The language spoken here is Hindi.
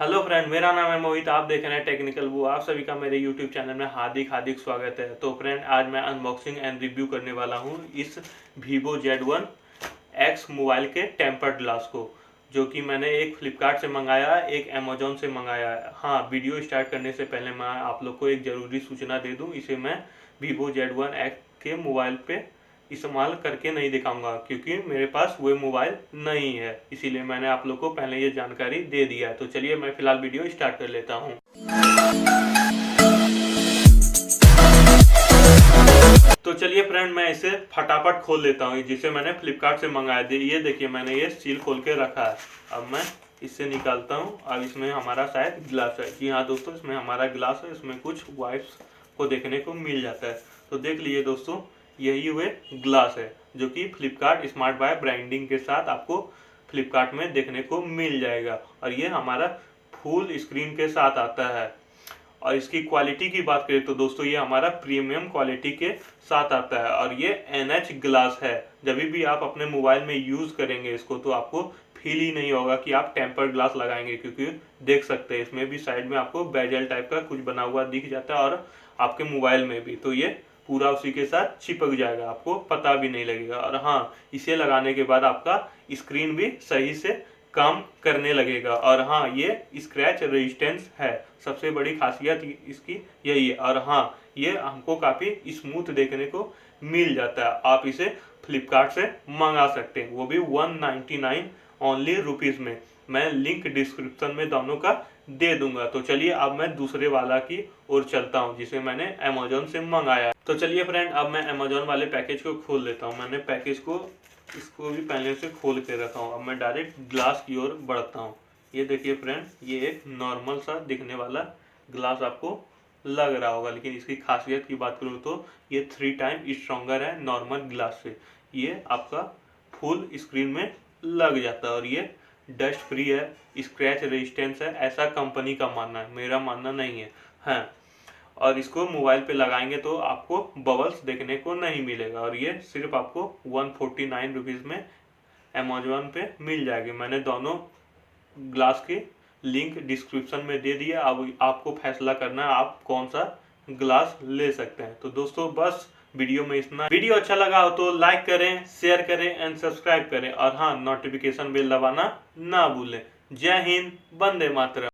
हेलो फ्रेंड, मेरा नाम है मोहित। आप देख रहे हैं टेक्निकल वो। आप सभी का मेरे यूट्यूब चैनल में हार्दिक हार्दिक स्वागत है। तो फ्रेंड, आज मैं अनबॉक्सिंग एंड रिव्यू करने वाला हूं इस Vivo Z1X मोबाइल के टेम्पर्ड ग्लास को, जो कि मैंने एक फ्लिपकार्ट से मंगाया है, एक अमेजोन से मंगाया है। हाँ, वीडियो स्टार्ट करने से पहले मैं आप लोग को एक ज़रूरी सूचना दे दूँ। इसे मैं Vivo Z1X के मोबाइल पे इस्तेमाल करके नहीं दिखाऊंगा, क्योंकि मेरे पास वो मोबाइल नहीं है। इसीलिए मैंने आप लोग को पहले ये जानकारी दे दिया है। तो चलिए मैं फिलहाल वीडियो स्टार्ट कर लेता हूँ। तो चलिए फ्रेंड, मैं इसे फटाफट खोल लेता हूँ, जिसे मैंने फ्लिपकार्ट से मंगाया था। ये देखिए, मैंने ये सील खोल के रखा है। अब मैं इससे निकालता हूँ। अब इसमें हमारा शायद ग्लास है। जी हाँ दोस्तों, इसमें हमारा ग्लास है। इसमें कुछ वाइप्स को देखने को मिल जाता है। तो देख लीजिए दोस्तों, यही वे ग्लास है जो कि फ्लिपकार्ट स्मार्ट बाय ब्रांडिंग के साथ आपको फ्लिपकार्ट में देखने को मिल जाएगा। और ये हमारा फुल स्क्रीन के साथ आता है। और इसकी क्वालिटी की बात करें तो दोस्तों, ये हमारा प्रीमियम क्वालिटी के साथ आता है। और ये NH ग्लास है। जब भी आप अपने मोबाइल में यूज़ करेंगे इसको, तो आपको फील ही नहीं होगा कि आप टेम्पर्ड ग्लास लगाएंगे, क्योंकि देख सकते हैं इसमें भी साइड में आपको बेजल टाइप का कुछ बना हुआ दिख जाता है, और आपके मोबाइल में भी। तो ये पूरा उसी के साथ चिपक जाएगा, आपको पता भी नहीं लगेगा। और हाँ, इसे लगाने के बाद आपका स्क्रीन भी सही से काम करने लगेगा। और हाँ, ये स्क्रैच रेजिस्टेंस है। सबसे बड़ी खासियत इसकी यही है। और हाँ, ये हमको काफ़ी स्मूथ देखने को मिल जाता है। आप इसे फ्लिपकार्ट से मंगा सकते हैं, वो भी 199 ओनली रुपीज़ में। मैं लिंक डिस्क्रिप्शन में दोनों का दे दूंगा। तो चलिए अब मैं दूसरे वाला की ओर चलता हूँ, जिसे मैंने अमेजोन से मंगाया। तो चलिए फ्रेंड, अब मैं अमेजोन वाले पैकेज को खोल लेता हूँ। मैंने पैकेज को इसको भी पहले से खोल के रखा हूँ। अब मैं डायरेक्ट ग्लास की ओर बढ़ता हूँ। ये देखिए फ्रेंड, ये एक नॉर्मल सा दिखने वाला ग्लास आपको लग रहा होगा, लेकिन इसकी खासियत की बात करूँ तो ये 3 टाइम स्ट्रॉन्गर है नॉर्मल ग्लास से। ये आपका फुल स्क्रीन में लग जाता है, और ये डस्ट फ्री है, स्क्रैच रेजिस्टेंस है, ऐसा कंपनी का मानना है, मेरा मानना नहीं है। हाँ, और इसको मोबाइल पे लगाएंगे तो आपको बबल्स देखने को नहीं मिलेगा। और ये सिर्फ आपको 149 रुपीज़ में अमेजोन पे मिल जाएगी। मैंने दोनों ग्लास की लिंक डिस्क्रिप्शन में दे दिया। अब आपको फैसला करना है आप कौन सा ग्लास ले सकते हैं। तो दोस्तों, बस वीडियो में इतना। वीडियो अच्छा लगा हो तो लाइक करें, शेयर करें एंड सब्सक्राइब करें। और हाँ, नोटिफिकेशन बेल दबाना ना भूलें। जय हिंद, वंदे मातरम।